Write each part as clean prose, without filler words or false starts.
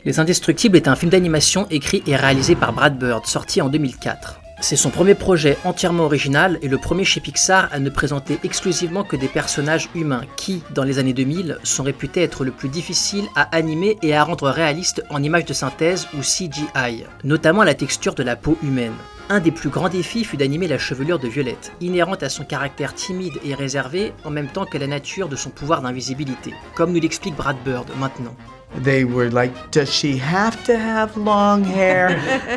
Les Indestructibles est un film d'animation écrit et réalisé par Brad Bird, sorti en 2004. C'est son premier projet entièrement original et le premier chez Pixar à ne présenter exclusivement que des personnages humains qui, dans les années 2000, sont réputés être le plus difficile à animer et à rendre réaliste en images de synthèse ou CGI, notamment la texture de la peau humaine. Un des plus grands défis fut d'animer la chevelure de Violette, inhérente à son caractère timide et réservé en même temps que la nature de son pouvoir d'invisibilité, comme nous l'explique Brad Bird maintenant. They were like, does she have to have long hair?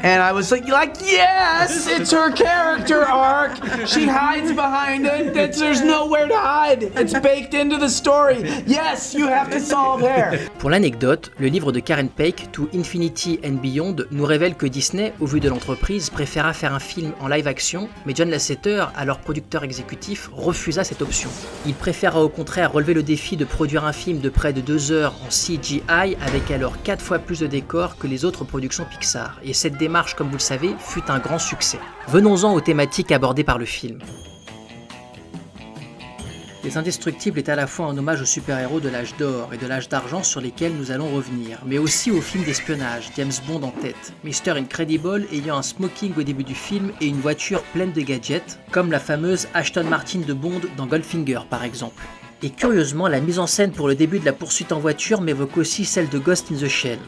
And I was like, yes, it's her character arc. She hides behind it. There's nowhere to hide. It's baked into the story. Yes, you have to solve hair. Pour l'anecdote, le livre de Karen Paik, To Infinity and Beyond, nous révèle que Disney, au vu de l'entreprise, préféra faire un film en live-action, mais John Lasseter, alors producteur exécutif, refusa cette option. Il préféra au contraire relever le défi de produire un film de près de 2 heures en CGI, avec alors 4 fois plus de décors que les autres productions Pixar, et cette démarche, comme vous le savez, fut un grand succès. Venons-en aux thématiques abordées par le film. Les Indestructibles est à la fois un hommage aux super-héros de l'âge d'or et de l'âge d'argent sur lesquels nous allons revenir, mais aussi aux films d'espionnage, James Bond en tête, Mr. Incredible ayant un smoking au début du film et une voiture pleine de gadgets, comme la fameuse Aston Martin de Bond dans Goldfinger par exemple. Et curieusement, la mise en scène pour le début de la poursuite en voiture m'évoque aussi celle de Ghost in the Shell.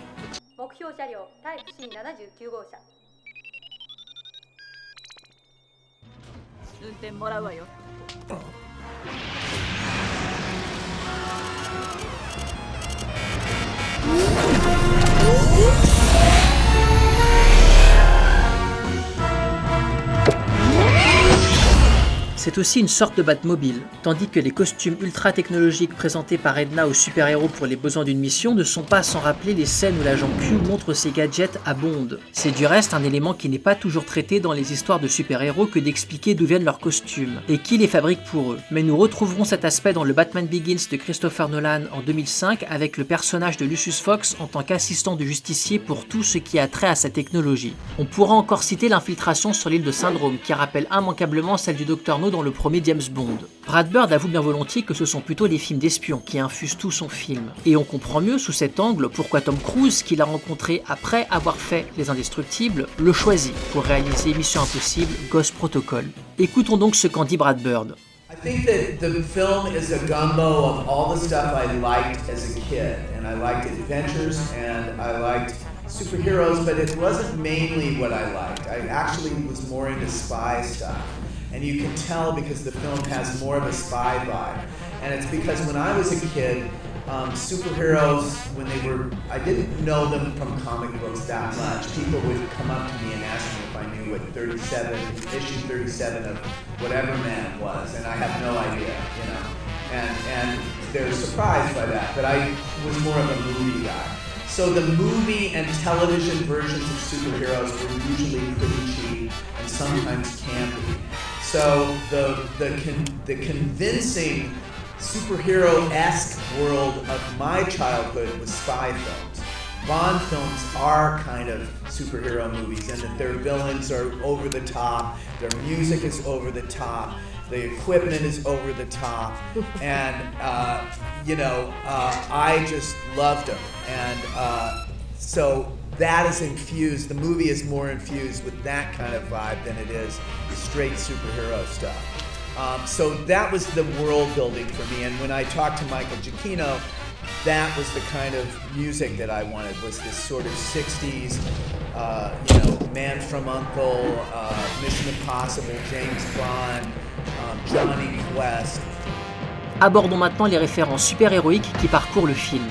C'est aussi une sorte de Batmobile, tandis que les costumes ultra technologiques présentés par Edna aux super-héros pour les besoins d'une mission ne sont pas sans rappeler les scènes où l'agent Q montre ses gadgets à Bond. C'est du reste un élément qui n'est pas toujours traité dans les histoires de super-héros que d'expliquer d'où viennent leurs costumes, et qui les fabrique pour eux. Mais nous retrouverons cet aspect dans le Batman Begins de Christopher Nolan en 2005 avec le personnage de Lucius Fox en tant qu'assistant de justicier pour tout ce qui a trait à sa technologie. On pourra encore citer l'infiltration sur l'île de Syndrome qui rappelle immanquablement celle du Dr No dans le premier James Bond. Brad Bird avoue bien volontiers que ce sont plutôt les films d'espions qui infusent tout son film. Et on comprend mieux sous cet angle pourquoi Tom Cruise, qu'il a rencontré après avoir fait Les Indestructibles, le choisit pour réaliser Mission Impossible Ghost Protocol. Écoutons donc ce qu'en dit Brad Bird. I think that the film is a gumbo of all the stuff I liked as a kid. And I liked adventures and I liked superheroes, but it wasn't mainly what I liked. I actually was more into spy stuff. And you can tell because the film has more of a spy vibe. And it's because when I was a kid, superheroes, I didn't know them from comic books that much. People would come up to me and ask me if I knew what issue 37 of whatever Man was, and I have no idea, you know. And they're surprised by that, but I was more of a movie guy. So the movie and television versions of superheroes were usually pretty cheap and sometimes campy. So the convincing superhero-esque world of my childhood was spy films. Bond films are kind of superhero movies in that their villains are over the top, their music is over the top, the equipment is over the top, and I just loved them. And so that is infused, the movie is more infused with that kind of vibe than it is straight superhero stuff. So that was the world building for me, and when I talked to Michael Giacchino, that was the kind of music that I wanted, was this sort of 60s, Man from U.N.C.L.E., Mission Impossible, James Bond, Johnny Quest. Abordons maintenant les références super-héroïques qui parcourent le film.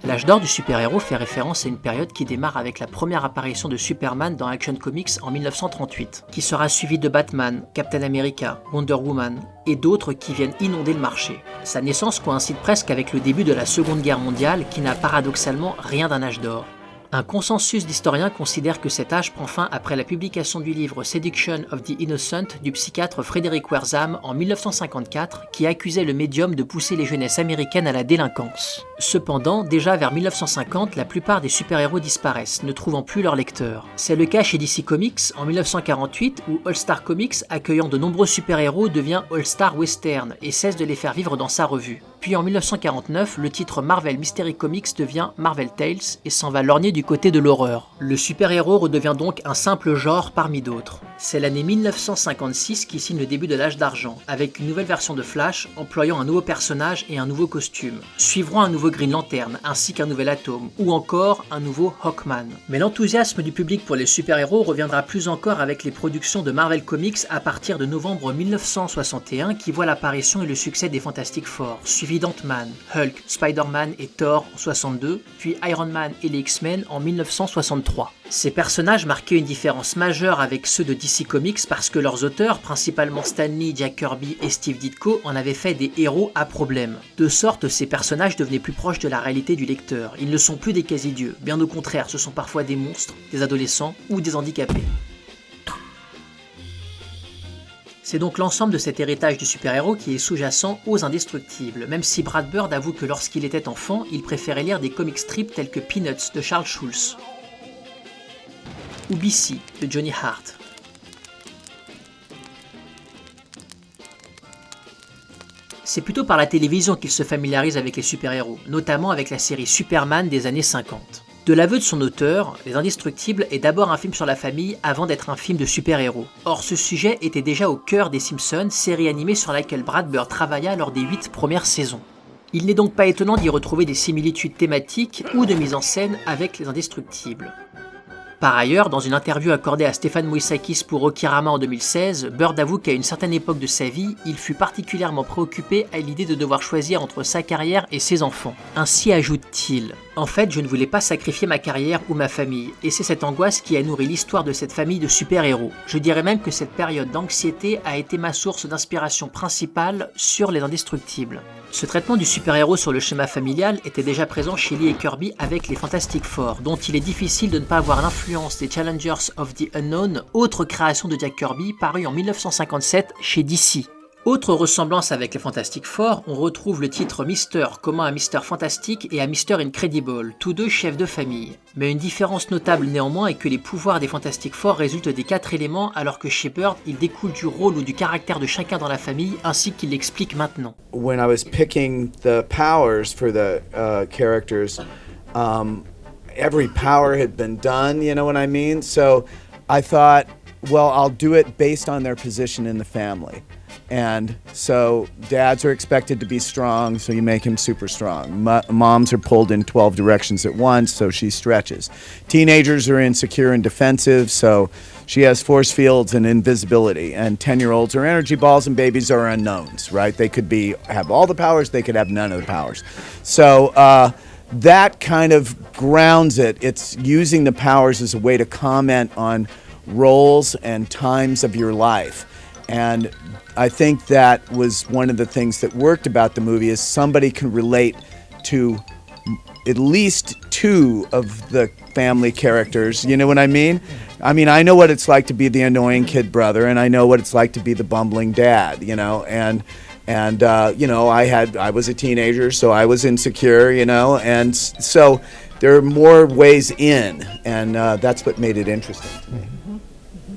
L'âge d'or du super-héros fait référence à une période qui démarre avec la première apparition de Superman dans Action Comics en 1938, qui sera suivie de Batman, Captain America, Wonder Woman et d'autres qui viennent inonder le marché. Sa naissance coïncide presque avec le début de la Seconde Guerre mondiale qui n'a paradoxalement rien d'un âge d'or. Un consensus d'historiens considère que cet âge prend fin après la publication du livre Seduction of the Innocent du psychiatre Frederick Wertham en 1954, qui accusait le médium de pousser les jeunesses américaines à la délinquance. Cependant, déjà vers 1950, la plupart des super-héros disparaissent, ne trouvant plus leur lecteur. C'est le cas chez DC Comics en 1948, où All Star Comics, accueillant de nombreux super-héros, devient All Star Western et cesse de les faire vivre dans sa revue. Puis en 1949, le titre Marvel Mystery Comics devient Marvel Tales et s'en va lorgner du côté de l'horreur. Le super-héros redevient donc un simple genre parmi d'autres. C'est l'année 1956 qui signe le début de l'âge d'argent, avec une nouvelle version de Flash employant un nouveau personnage et un nouveau costume. Suivront un nouveau Green Lantern, ainsi qu'un nouvel Atom, ou encore un nouveau Hawkman. Mais l'enthousiasme du public pour les super-héros reviendra plus encore avec les productions de Marvel Comics à partir de novembre 1961 qui voit l'apparition et le succès des Fantastic Four, suivi d'Ant-Man, Hulk, Spider-Man et Thor en 62, puis Iron Man et les X-Men en 1963. Ces personnages marquaient une différence majeure avec ceux de DC Comics parce que leurs auteurs, principalement Stan Lee, Jack Kirby et Steve Ditko, en avaient fait des héros à problème. De sorte, ces personnages devenaient plus proches de la réalité du lecteur. Ils ne sont plus des quasi-dieux, bien au contraire, ce sont parfois des monstres, des adolescents ou des handicapés. C'est donc l'ensemble de cet héritage du super-héros qui est sous-jacent aux Indestructibles, même si Brad Bird avoue que lorsqu'il était enfant, il préférait lire des comic strips tels que Peanuts de Charles Schulz ou BC de Johnny Hart. C'est plutôt par la télévision qu'il se familiarise avec les super-héros, notamment avec la série Superman des années 50. De l'aveu de son auteur, Les Indestructibles est d'abord un film sur la famille avant d'être un film de super-héros. Or, ce sujet était déjà au cœur des Simpsons, série animée sur laquelle Brad Bird travailla lors des 8 premières saisons. Il n'est donc pas étonnant d'y retrouver des similitudes thématiques ou de mise en scène avec Les Indestructibles. Par ailleurs, dans une interview accordée à Stéphane Moïsakis pour Rokirama en 2016, Bird avoue qu'à une certaine époque de sa vie, il fut particulièrement préoccupé à l'idée de devoir choisir entre sa carrière et ses enfants. Ainsi ajoute-t-il : « En fait, je ne voulais pas sacrifier ma carrière ou ma famille, et c'est cette angoisse qui a nourri l'histoire de cette famille de super-héros. Je dirais même que cette période d'anxiété a été ma source d'inspiration principale sur Les Indestructibles. » Ce traitement du super-héros sur le schéma familial était déjà présent chez Lee et Kirby avec les Fantastic Four, dont il est difficile de ne pas avoir l'influence des Challengers of the Unknown, autre création de Jack Kirby parue en 1957 chez DC. Autre ressemblance avec les Fantastic Four, on retrouve le titre Mister commun à Mister Fantastic et à Mister Incredible, tous deux chefs de famille. Mais une différence notable néanmoins est que les pouvoirs des Fantastic Four résultent des 4 éléments alors que chez Bird, ils découlent du rôle ou du caractère de chacun dans la famille ainsi qu'il l'explique maintenant. When I was picking the powers for the characters, every power had been done, you know what I mean? So I thought, well, I'll do it based on their position in the family. And so dads are expected to be strong, so you make him super strong. Moms are pulled in 12 directions at once, so she stretches. Teenagers are insecure and defensive, so she has force fields and invisibility. And 10-year-olds are energy balls, and babies are unknowns, right? They could have all the powers, they could have none of the powers. So that kind of grounds it. It's using the powers as a way to comment on roles and times of your life. And I think that was one of the things that worked about the movie is somebody can relate to at least 2 of the family characters, you know what I mean? I mean, I know what it's like to be the annoying kid brother, and I know what it's like to be the bumbling dad, you know, and you know, I was a teenager, so I was insecure, you know, and so there are more ways in, and that's what made it interesting to me.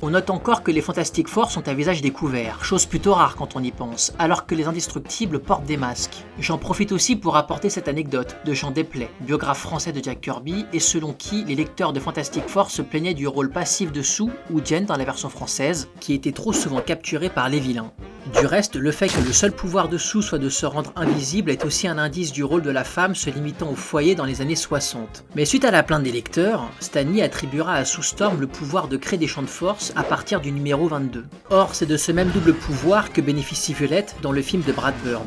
On note encore que les Fantastic Four sont à visage découvert, chose plutôt rare quand on y pense, alors que les Indestructibles portent des masques. J'en profite aussi pour rapporter cette anecdote de Jean Desplay, biographe français de Jack Kirby, et selon qui les lecteurs de Fantastic Four se plaignaient du rôle passif de Sue, ou Jen dans la version française, qui était trop souvent capturé par les vilains. Du reste, le fait que le seul pouvoir de Sue soit de se rendre invisible est aussi un indice du rôle de la femme se limitant au foyer dans les années 60. Mais suite à la plainte des lecteurs, Stan Lee attribuera à Sue Storm le pouvoir de créer des champs de force à partir du numéro 22. Or, c'est de ce même double pouvoir que bénéficie Violette dans le film de Brad Bird.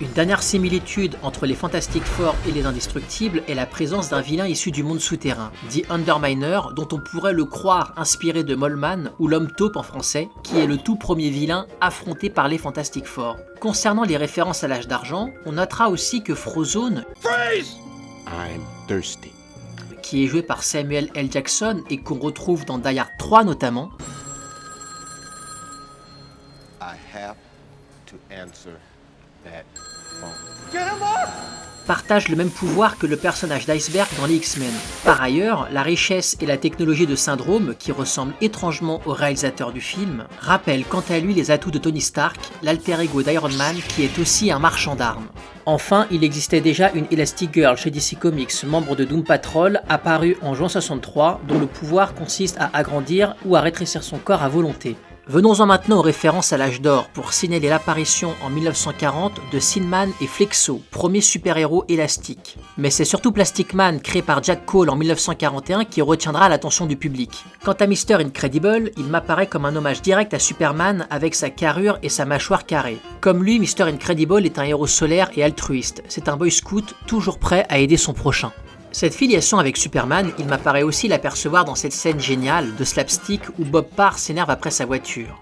Une dernière similitude entre les Fantastic Four et les Indestructibles est la présence d'un vilain issu du monde souterrain, dit Underminer, dont on pourrait le croire inspiré de Moleman, ou l'homme taupe en français, qui est le tout premier vilain affronté par les Fantastic Four. Concernant les références à l'âge d'argent, on notera aussi que Frozone, Freeze! I'm thirsty. qui est joué par Samuel L. Jackson et qu'on retrouve dans Die Hard 3 notamment, I have to answer that phone. partage le même pouvoir que le personnage d'Iceberg dans les X-Men. Par ailleurs, la richesse et la technologie de Syndrome, qui ressemble étrangement au réalisateur du film, rappellent quant à lui les atouts de Tony Stark, l'alter ego d'Iron Man qui est aussi un marchand d'armes. Enfin, il existait déjà une Elastic Girl chez DC Comics, membre de Doom Patrol, apparue en juin 63, dont le pouvoir consiste à agrandir ou à rétrécir son corps à volonté. Venons-en maintenant aux références à l'âge d'or pour signaler l'apparition en 1940 de Sinman et Flexo, premier super-héros élastique. Mais c'est surtout Plastic Man créé par Jack Cole en 1941 qui retiendra l'attention du public. Quant à Mr. Incredible, il m'apparaît comme un hommage direct à Superman avec sa carrure et sa mâchoire carrée. Comme lui, Mr. Incredible est un héros solaire et altruiste, c'est un boy scout toujours prêt à aider son prochain. Cette filiation avec Superman, il m'apparaît aussi l'apercevoir dans cette scène géniale de slapstick où Bob Parr s'énerve après sa voiture.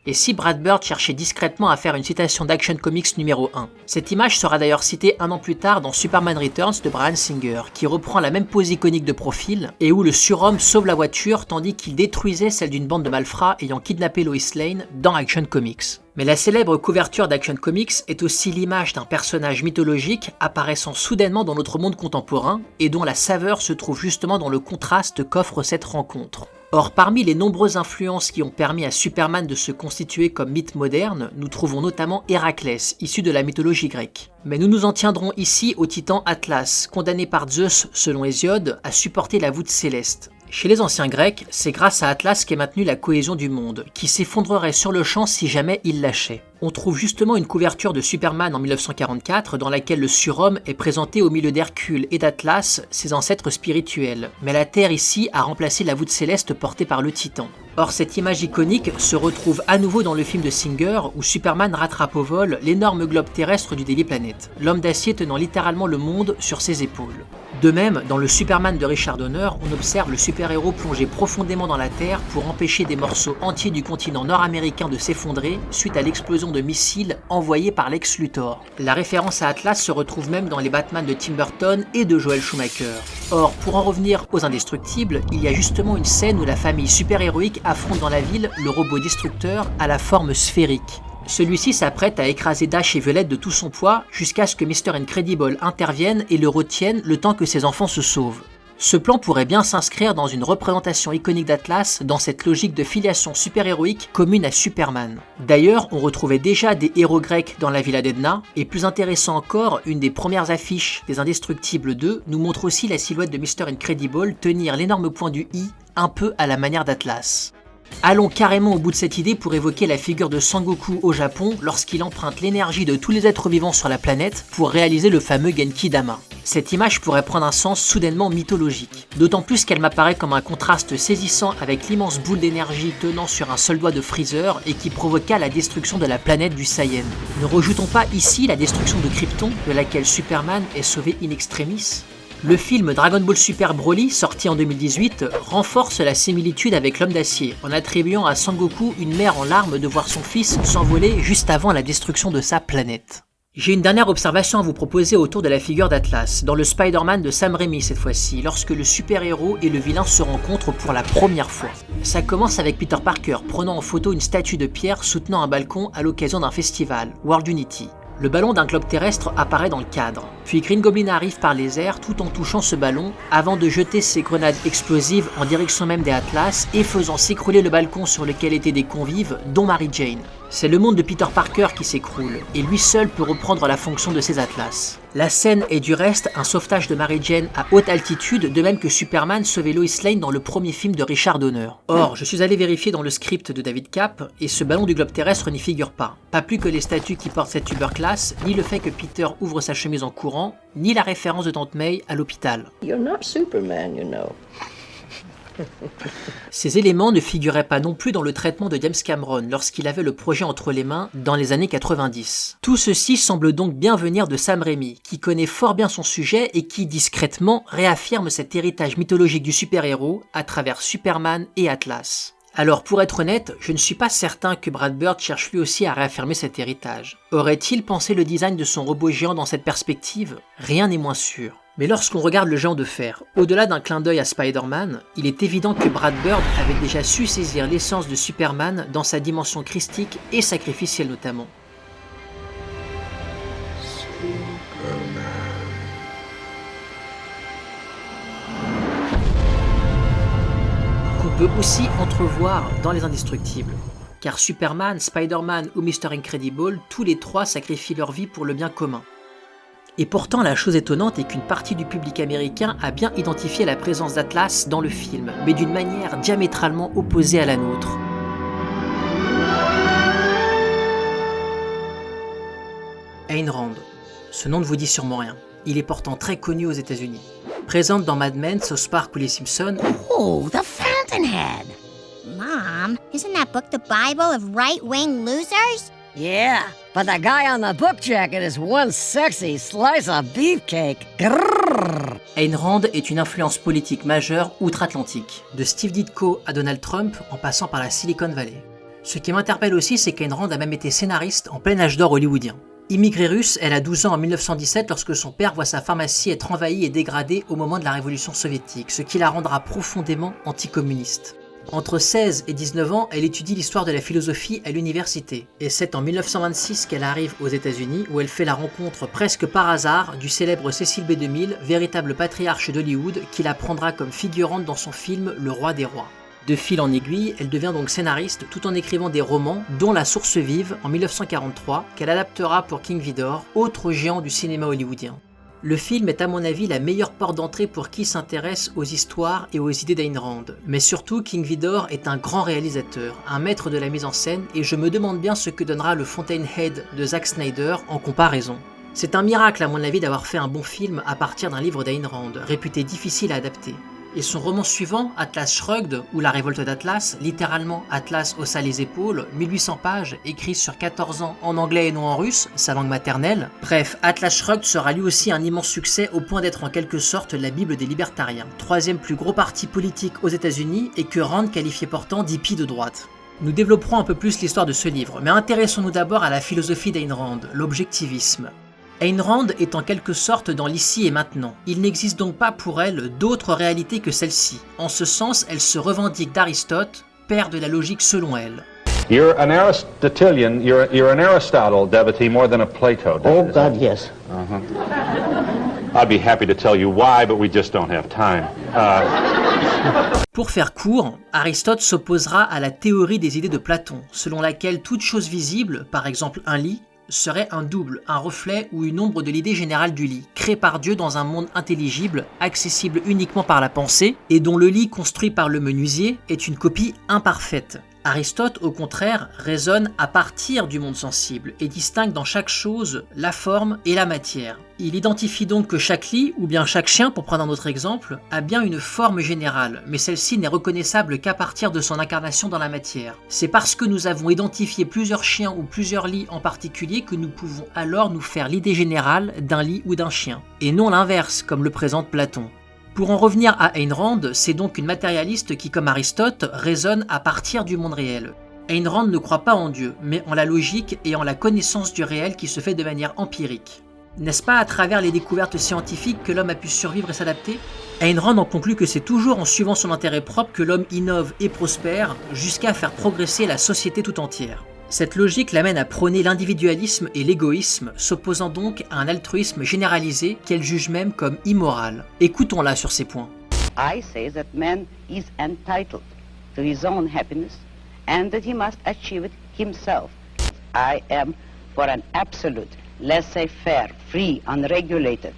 Et si Brad Bird cherchait discrètement à faire une citation d'Action Comics numéro 1. Cette image sera d'ailleurs citée un an plus tard dans Superman Returns de Bryan Singer, qui reprend la même pose iconique de profil, et où le surhomme sauve la voiture tandis qu'il détruisait celle d'une bande de malfrats ayant kidnappé Lois Lane dans Action Comics. Mais la célèbre couverture d'Action Comics est aussi l'image d'un personnage mythologique apparaissant soudainement dans notre monde contemporain, et dont la saveur se trouve justement dans le contraste qu'offre cette rencontre. Or, parmi les nombreuses influences qui ont permis à Superman de se constituer comme mythe moderne, nous trouvons notamment Héraclès, issu de la mythologie grecque. Mais nous nous en tiendrons ici au titan Atlas, condamné par Zeus, selon Hésiode, à supporter la voûte céleste. Chez les anciens Grecs, c'est grâce à Atlas qu'est maintenue la cohésion du monde, qui s'effondrerait sur le champ si jamais il lâchait. On trouve justement une couverture de Superman en 1944 dans laquelle le surhomme est présenté au milieu d'Hercule et d'Atlas, ses ancêtres spirituels. Mais la Terre ici a remplacé la voûte céleste portée par le Titan. Or cette image iconique se retrouve à nouveau dans le film de Singer où Superman rattrape au vol l'énorme globe terrestre du Daily Planet, l'homme d'acier tenant littéralement le monde sur ses épaules. De même, dans le Superman de Richard Donner, on observe le super-héros plonger profondément dans la Terre pour empêcher des morceaux entiers du continent nord-américain de s'effondrer suite à l'explosion de missiles envoyés par Lex Luthor. La référence à Atlas se retrouve même dans les Batman de Tim Burton et de Joel Schumacher. Or, pour en revenir aux Indestructibles, il y a justement une scène où la famille super-héroïque affronte dans la ville le robot destructeur à la forme sphérique. Celui-ci s'apprête à écraser Dash et Violette de tout son poids jusqu'à ce que Mr. Incredible intervienne et le retienne le temps que ses enfants se sauvent. Ce plan pourrait bien s'inscrire dans une représentation iconique d'Atlas dans cette logique de filiation super-héroïque commune à Superman. D'ailleurs, on retrouvait déjà des héros grecs dans la villa d'Edna, et plus intéressant encore, une des premières affiches des Indestructibles 2 nous montre aussi la silhouette de Mr. Incredible tenir l'énorme point du I, un peu à la manière d'Atlas. Allons carrément au bout de cette idée pour évoquer la figure de Sangoku au Japon lorsqu'il emprunte l'énergie de tous les êtres vivants sur la planète pour réaliser le fameux Genki Dama. Cette image pourrait prendre un sens soudainement mythologique, d'autant plus qu'elle m'apparaît comme un contraste saisissant avec l'immense boule d'énergie tenant sur un seul doigt de Freezer et qui provoqua la destruction de la planète du Saiyan. Ne rejoutons pas ici la destruction de Krypton, de laquelle Superman est sauvé in extremis. Le film Dragon Ball Super Broly, sorti en 2018, renforce la similitude avec l'homme d'acier, en attribuant à Sangoku une mère en larmes de voir son fils s'envoler juste avant la destruction de sa planète. J'ai une dernière observation à vous proposer autour de la figure d'Atlas, dans le Spider-Man de Sam Raimi cette fois-ci, lorsque le super-héros et le vilain se rencontrent pour la première fois. Ça commence avec Peter Parker prenant en photo une statue de pierre soutenant un balcon à l'occasion d'un festival, World Unity. Le ballon d'un globe terrestre apparaît dans le cadre, puis Green Goblin arrive par les airs tout en touchant ce ballon avant de jeter ses grenades explosives en direction même des Atlas et faisant s'écrouler le balcon sur lequel étaient des convives, dont Mary Jane. C'est le monde de Peter Parker qui s'écroule, et lui seul peut reprendre la fonction de ses Atlas. La scène est du reste un sauvetage de Mary Jane à haute altitude, de même que Superman sauvait Lois Lane dans le premier film de Richard Donner. Or, je suis allé vérifier dans le script de David Cap, et ce ballon du globe terrestre n'y figure pas. Pas plus que les statues qui portent cette tuberclasse, ni le fait que Peter ouvre sa chemise en courant, ni la référence de Tante May à l'hôpital. You're not Superman, you know. Ces éléments ne figuraient pas non plus dans le traitement de James Cameron lorsqu'il avait le projet entre les mains dans les années 90. Tout ceci semble donc bien venir de Sam Raimi, qui connaît fort bien son sujet et qui, discrètement, réaffirme cet héritage mythologique du super-héros à travers Superman et Atlas. Alors pour être honnête, je ne suis pas certain que Brad Bird cherche lui aussi à réaffirmer cet héritage. Aurait-il pensé le design de son robot géant dans cette perspective? Rien n'est moins sûr. Mais lorsqu'on regarde le géant de fer, au-delà d'un clin d'œil à Spider-Man, il est évident que Brad Bird avait déjà su saisir l'essence de Superman dans sa dimension christique et sacrificielle notamment. Qu'on peut aussi entrevoir dans Les Indestructibles. Car Superman, Spider-Man ou Mr. Incredible, tous les trois sacrifient leur vie pour le bien commun. Et pourtant, la chose étonnante est qu'une partie du public américain a bien identifié la présence d'Atlas dans le film, mais d'une manière diamétralement opposée à la nôtre. Ayn Rand. Ce nom ne vous dit sûrement rien. Il est pourtant très connu aux États-Unis. Présente dans Mad Men, South Park ou Les Simpsons. Oh, the Fountainhead! Mom, isn't that book the Bible of right-wing losers? Yeah, but the guy on the book jacket is one sexy slice of beefcake. Grrr. Ayn Rand est une influence politique majeure outre-Atlantique, de Steve Ditko à Donald Trump en passant par la Silicon Valley. Ce qui m'interpelle aussi, c'est qu'Ayn Rand a même été scénariste en plein âge d'or hollywoodien. Immigrée russe, elle a 12 ans en 1917 lorsque son père voit sa pharmacie être envahie et dégradée au moment de la révolution soviétique, ce qui la rendra profondément anticommuniste. Entre 16 et 19 ans, elle étudie l'histoire de la philosophie à l'université, et c'est en 1926 qu'elle arrive aux États-Unis où elle fait la rencontre presque par hasard du célèbre Cecil B. DeMille, véritable patriarche d'Hollywood, qui la prendra comme figurante dans son film Le Roi des Rois. De fil en aiguille, elle devient donc scénariste tout en écrivant des romans, dont La Source Vive en 1943, qu'elle adaptera pour King Vidor, autre géant du cinéma hollywoodien. Le film est à mon avis la meilleure porte d'entrée pour qui s'intéresse aux histoires et aux idées d'Ayn Rand. Mais surtout, King Vidor est un grand réalisateur, un maître de la mise en scène, et je me demande bien ce que donnera le Fountainhead de Zack Snyder en comparaison. C'est un miracle à mon avis d'avoir fait un bon film à partir d'un livre d'Ayn Rand, réputé difficile à adapter. Et son roman suivant, Atlas Shrugged, ou La révolte d'Atlas, littéralement Atlas haussa les épaules, 1800 pages, écrit sur 14 ans en anglais et non en russe, sa langue maternelle. Bref, Atlas Shrugged sera lui aussi un immense succès au point d'être en quelque sorte la Bible des libertariens, troisième plus gros parti politique aux États-Unis et que Rand qualifiait pourtant d'hippie de droite. Nous développerons un peu plus l'histoire de ce livre, mais intéressons-nous d'abord à la philosophie d'Ayn Rand, l'objectivisme. Ayn Rand est en quelque sorte dans l'ici et maintenant. Il n'existe donc pas pour elle d'autre réalité que celle-ci. En ce sens, elle se revendique d'Aristote, père de la logique selon elle. You're an Aristotelian, you're an Aristotle devotee more than a Plato devotee. Oh, God, yes. I'd be happy to tell you why, but we just don't have time. Pour faire court, Aristote s'opposera à la théorie des idées de Platon, selon laquelle toute chose visible, par exemple un lit, serait un double, un reflet ou une ombre de l'idée générale du lit, créé par Dieu dans un monde intelligible, accessible uniquement par la pensée, et dont le lit construit par le menuisier est une copie imparfaite. Aristote, au contraire, raisonne à partir du monde sensible et distingue dans chaque chose la forme et la matière. Il identifie donc que chaque lit, ou bien chaque chien pour prendre un autre exemple, a bien une forme générale, mais celle-ci n'est reconnaissable qu'à partir de son incarnation dans la matière. C'est parce que nous avons identifié plusieurs chiens ou plusieurs lits en particulier que nous pouvons alors nous faire l'idée générale d'un lit ou d'un chien, et non l'inverse comme le présente Platon. Pour en revenir à Ayn Rand, c'est donc une matérialiste qui, comme Aristote, raisonne à partir du monde réel. Ayn Rand ne croit pas en Dieu, mais en la logique et en la connaissance du réel qui se fait de manière empirique. N'est-ce pas à travers les découvertes scientifiques que l'homme a pu survivre et s'adapter ? Ayn Rand en conclut que c'est toujours en suivant son intérêt propre que l'homme innove et prospère, jusqu'à faire progresser la société tout entière. Cette logique l'amène à prôner l'individualisme et l'égoïsme, s'opposant donc à un altruisme généralisé qu'elle juge même comme immoral. Écoutons-la sur ces points. I say that man is entitled to his own happiness and that he must achieve it himself. I am for an absolute, laissez-faire, free, unregulated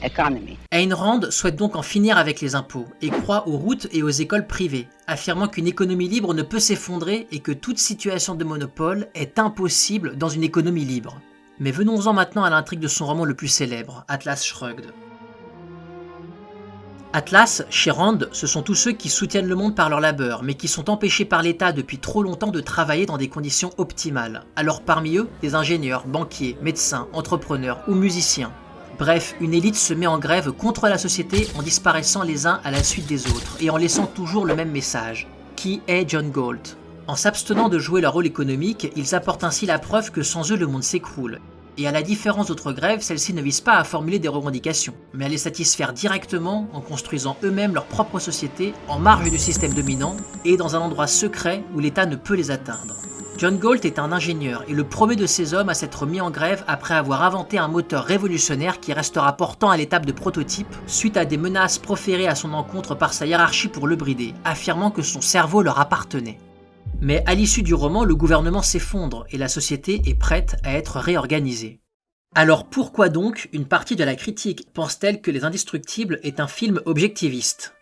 economy. Ayn Rand souhaite donc en finir avec les impôts et croit aux routes et aux écoles privées, affirmant qu'une économie libre ne peut s'effondrer et que toute situation de monopole est impossible dans une économie libre. Mais venons-en maintenant à l'intrigue de son roman le plus célèbre, Atlas Shrugged. Atlas, chez Rand, ce sont tous ceux qui soutiennent le monde par leur labeur, mais qui sont empêchés par l'État depuis trop longtemps de travailler dans des conditions optimales. Alors parmi eux, des ingénieurs, banquiers, médecins, entrepreneurs ou musiciens. Bref, une élite se met en grève contre la société en disparaissant les uns à la suite des autres, et en laissant toujours le même message. Qui est John Galt ? En s'abstenant de jouer leur rôle économique, ils apportent ainsi la preuve que sans eux le monde s'écroule. Et à la différence d'autres grèves, celles-ci ne visent pas à formuler des revendications, mais à les satisfaire directement en construisant eux-mêmes leur propre société en marge du système dominant et dans un endroit secret où l'État ne peut les atteindre. John Galt est un ingénieur et le premier de ces hommes à s'être mis en grève après avoir inventé un moteur révolutionnaire qui restera portant à l'étape de prototype suite à des menaces proférées à son encontre par sa hiérarchie pour le brider, affirmant que son cerveau leur appartenait. Mais à l'issue du roman, le gouvernement s'effondre et la société est prête à être réorganisée. Alors pourquoi donc une partie de la critique pense-t-elle que Les Indestructibles est un film objectiviste ?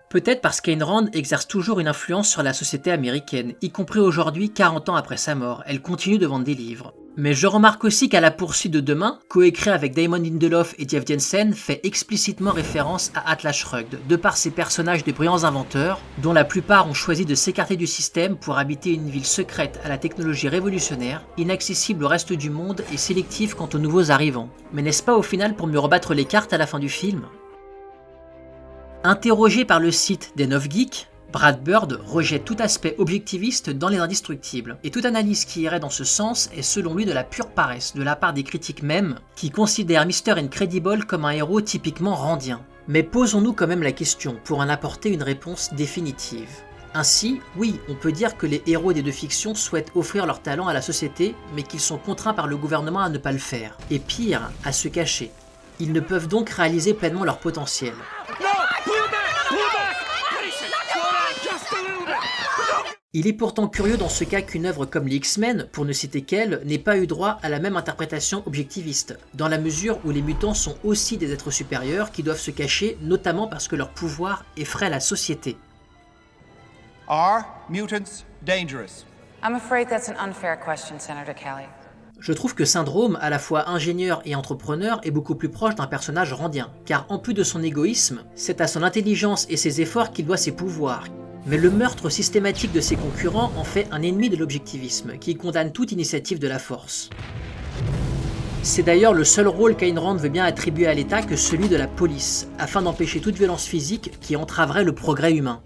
Peut-être parce qu'Ayn Rand exerce toujours une influence sur la société américaine, y compris aujourd'hui 40 ans après sa mort, elle continue de vendre des livres. Mais je remarque aussi qu'à La Poursuite de demain, coécrit avec Damon Lindelof et Jeff Jensen, fait explicitement référence à Atlas Shrugged, de par ses personnages de brillants inventeurs, dont la plupart ont choisi de s'écarter du système pour habiter une ville secrète à la technologie révolutionnaire, inaccessible au reste du monde et sélective quant aux nouveaux arrivants. Mais n'est-ce pas au final pour mieux rebattre les cartes à la fin du film ? Interrogé par le site des 9 Geeks, Brad Bird rejette tout aspect objectiviste dans Les Indestructibles, et toute analyse qui irait dans ce sens est selon lui de la pure paresse de la part des critiques même, qui considèrent Mr. Incredible comme un héros typiquement randien. Mais posons-nous quand même la question pour en apporter une réponse définitive. Ainsi, oui, on peut dire que les héros des deux fictions souhaitent offrir leur talent à la société, mais qu'ils sont contraints par le gouvernement à ne pas le faire, et pire, à se cacher. Ils ne peuvent donc réaliser pleinement leur potentiel. Il est pourtant curieux dans ce cas qu'une œuvre comme les X-Men, pour ne citer qu'elle, n'ait pas eu droit à la même interprétation objectiviste, dans la mesure où les mutants sont aussi des êtres supérieurs qui doivent se cacher, notamment parce que leur pouvoir effraie la société. Are mutants dangerous? I'm afraid that's an unfair question, Senator Kelly. Je trouve que Syndrome, à la fois ingénieur et entrepreneur, est beaucoup plus proche d'un personnage randien, car en plus de son égoïsme, c'est à son intelligence et ses efforts qu'il doit ses pouvoirs. Mais le meurtre systématique de ses concurrents en fait un ennemi de l'objectivisme, qui condamne toute initiative de la force. C'est d'ailleurs le seul rôle qu'Ayn Rand veut bien attribuer à l'État que celui de la police, afin d'empêcher toute violence physique qui entraverait le progrès humain.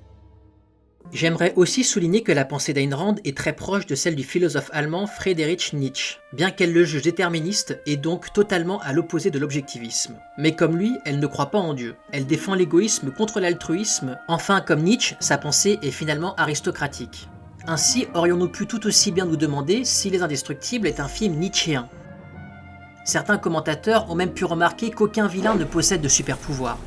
J'aimerais aussi souligner que la pensée d'Ayn Rand est très proche de celle du philosophe allemand Friedrich Nietzsche, bien qu'elle le juge déterministe et donc totalement à l'opposé de l'objectivisme. Mais comme lui, elle ne croit pas en Dieu. Elle défend l'égoïsme contre l'altruisme, enfin comme Nietzsche, sa pensée est finalement aristocratique. Ainsi, aurions-nous pu tout aussi bien nous demander si Les Indestructibles est un film nietzschéen. Certains commentateurs ont même pu remarquer qu'aucun vilain ne possède de super-pouvoirs.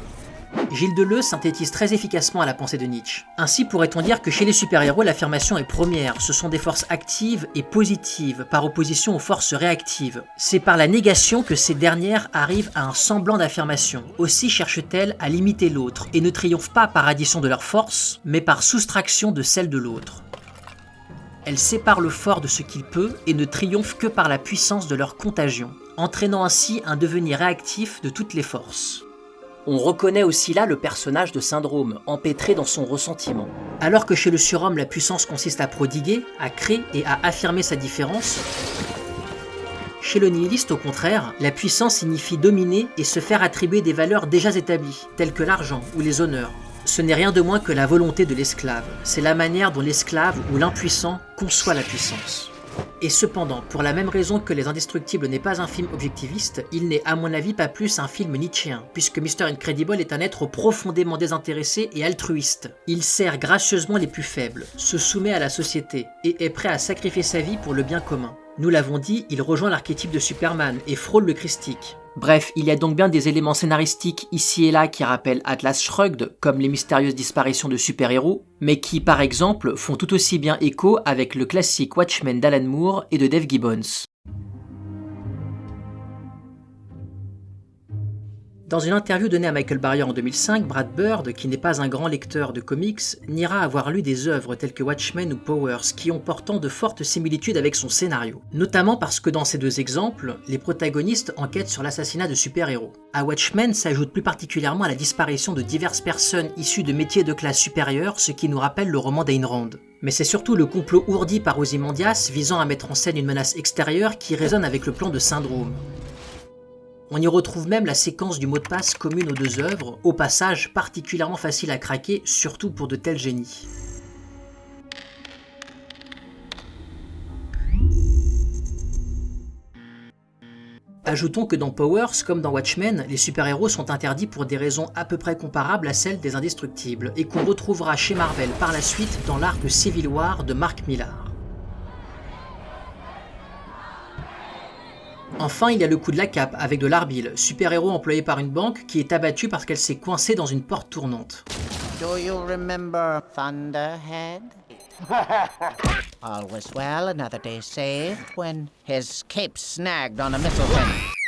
Gilles Deleuze synthétise très efficacement la pensée de Nietzsche. Ainsi pourrait-on dire que chez les super-héros, l'affirmation est première, ce sont des forces actives et positives, par opposition aux forces réactives. C'est par la négation que ces dernières arrivent à un semblant d'affirmation. Aussi cherchent-elles à limiter l'autre, et ne triomphent pas par addition de leurs forces, mais par soustraction de celles de l'autre. Elles séparent le fort de ce qu'il peut, et ne triomphent que par la puissance de leur contagion, entraînant ainsi un devenir réactif de toutes les forces. On reconnaît aussi là le personnage de Syndrome, empêtré dans son ressentiment. Alors que chez le surhomme la puissance consiste à prodiguer, à créer et à affirmer sa différence, chez le nihiliste au contraire, la puissance signifie dominer et se faire attribuer des valeurs déjà établies, telles que l'argent ou les honneurs. Ce n'est rien de moins que la volonté de l'esclave, c'est la manière dont l'esclave ou l'impuissant conçoit la puissance. Et cependant, pour la même raison que Les Indestructibles n'est pas un film objectiviste, il n'est à mon avis pas plus un film nietzschéen, puisque Mr. Incredible est un être profondément désintéressé et altruiste. Il sert gracieusement les plus faibles, se soumet à la société, et est prêt à sacrifier sa vie pour le bien commun. Nous l'avons dit, il rejoint l'archétype de Superman et frôle le christique. Bref, il y a donc bien des éléments scénaristiques ici et là qui rappellent Atlas Shrugged, comme les mystérieuses disparitions de super-héros, mais qui, par exemple, font tout aussi bien écho avec le classique Watchmen d'Alan Moore et de Dave Gibbons. Dans une interview donnée à Michael Barrier en 2005, Brad Bird, qui n'est pas un grand lecteur de comics, niera avoir lu des œuvres telles que Watchmen ou Powers qui ont pourtant de fortes similitudes avec son scénario. Notamment parce que dans ces deux exemples, les protagonistes enquêtent sur l'assassinat de super-héros. À Watchmen s'ajoute plus particulièrement la disparition de diverses personnes issues de métiers de classe supérieure, ce qui nous rappelle le roman d'Ayn Rand. Mais c'est surtout le complot ourdi par Ozymandias visant à mettre en scène une menace extérieure qui résonne avec le plan de Syndrome. On y retrouve même la séquence du mot de passe commune aux deux œuvres, au passage particulièrement facile à craquer, surtout pour de tels génies. Ajoutons que dans Powers, comme dans Watchmen, les super-héros sont interdits pour des raisons à peu près comparables à celles des Indestructibles, et qu'on retrouvera chez Marvel par la suite dans l'arc Civil War de Mark Millar. Enfin, il y a le coup de la cape avec de l'Arbil, super-héros employé par une banque qui est abattue parce qu'elle s'est coincée dans une porte tournante. Do you remember Thunderhead? All was well, another day saved, when his cape snagged on a missile pin.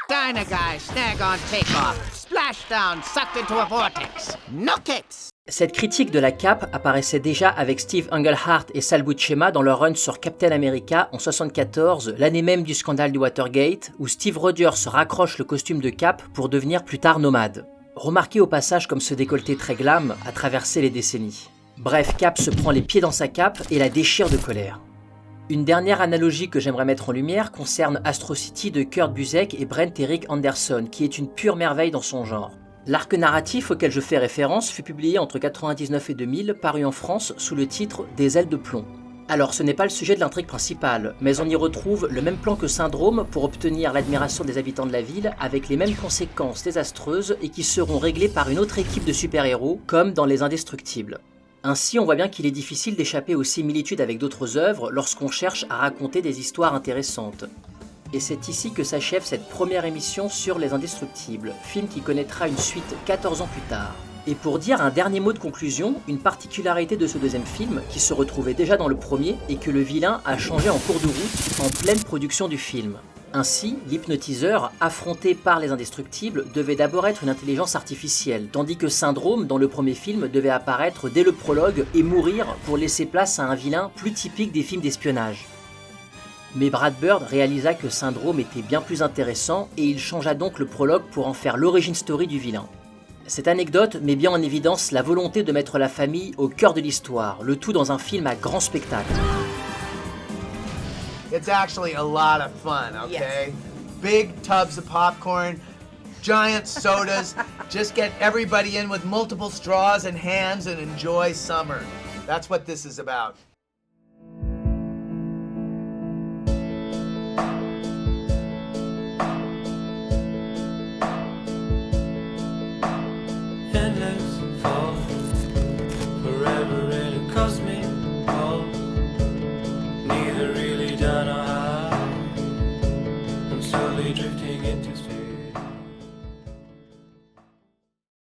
Dyna guy, snag on takeoff, splashdown, sucked into a vortex. No capes! Cette critique de la cape apparaissait déjà avec Steve Englehart et Sal Buscema dans leur run sur Captain America en 1974, l'année même du scandale du Watergate, où Steve Rogers raccroche le costume de Cap pour devenir plus tard nomade. Remarquez au passage comme ce décolleté très glam a traversé les décennies. Bref, Cap se prend les pieds dans sa cape et la déchire de colère. Une dernière analogie que j'aimerais mettre en lumière concerne Astro City de Kurt Busiek et Brent Eric Anderson, qui est une pure merveille dans son genre. L'arc narratif auquel je fais référence fut publié entre 1999 et 2000, paru en France sous le titre Des ailes de plomb. Alors ce n'est pas le sujet de l'intrigue principale, mais on y retrouve le même plan que Syndrome pour obtenir l'admiration des habitants de la ville, avec les mêmes conséquences désastreuses et qui seront réglées par une autre équipe de super-héros, comme dans Les Indestructibles. Ainsi, on voit bien qu'il est difficile d'échapper aux similitudes avec d'autres œuvres lorsqu'on cherche à raconter des histoires intéressantes. Et c'est ici que s'achève cette première émission sur Les Indestructibles, film qui connaîtra une suite 14 ans plus tard. Et pour dire un dernier mot de conclusion, une particularité de ce deuxième film, qui se retrouvait déjà dans le premier, est que le vilain a changé en cours de route, en pleine production du film. Ainsi, l'hypnotiseur, affronté par les Indestructibles, devait d'abord être une intelligence artificielle, tandis que Syndrome, dans le premier film, devait apparaître dès le prologue et mourir pour laisser place à un vilain plus typique des films d'espionnage. Mais Brad Bird réalisa que Syndrome était bien plus intéressant et il changea donc le prologue pour en faire l'origin story du vilain. Cette anecdote met bien en évidence la volonté de mettre la famille au cœur de l'histoire, le tout dans un film à grand spectacle. It's actually a lot of fun, okay? Yes. Big tubs of popcorn, giant sodas, just get everybody in with multiple straws and hands and enjoy summer. That's what this is about.